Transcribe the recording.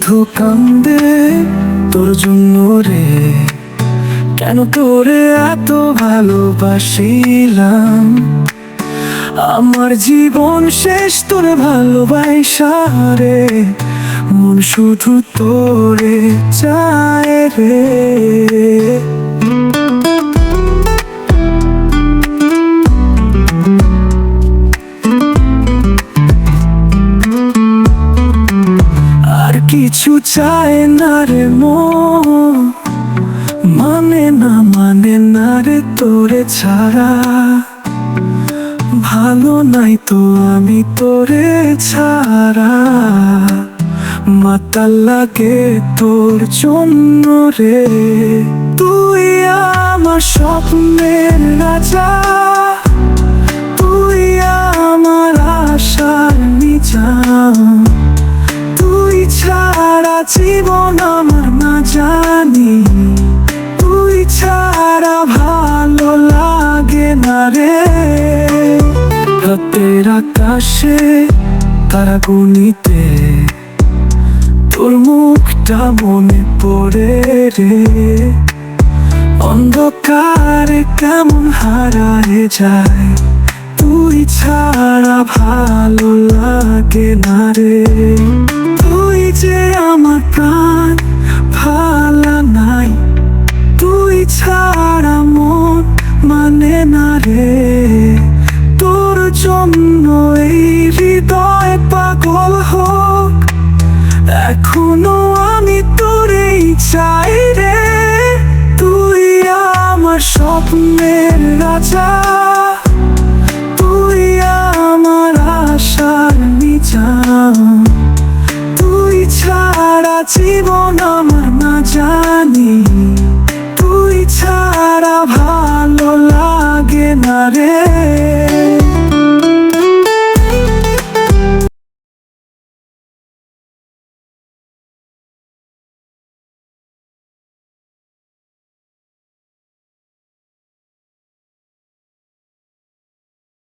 শুধু কান্দে তোর জন্য রে। কেন তোরে এত ভালোবাসিলাম, আমার জীবন শেষ তোর ভালোবাসা রে। মন শুধু তোরে চায় রে। আর কিছু চায় না রে মন, মানে না রে তোরে ছাড়া। ভালো নাই তো আমি তোরে ছাড়া, মাতাল লাগে তোর জন্য রে। তুই আমার স্বপ্নের রাজা, তুই আমার আশার নিজাম। তুই ছাড়া জীবন আমার না জানি, তুই ছাড়া ভালো লাগে না রে। রাতের আকাশে তারা গুনিতে তোর মুখটা মনে পড়ে রে। অন্ধকারে কেমন হারায় যায়, তুই ছাড়া ভালো লাগে না রে। তুই যে আমার প্রাণ ভালো নাই, তুই ছাড়া মন মানে না রে। তোর জন্য এই হৃদয় পাগল হোক, এখনো আমি তোরেই চাই রে। তুই আমার স্বপ্নের রাজা, তুই আমার আশার নিজাম। তুই ছাড়া জীবন আমার না যায়।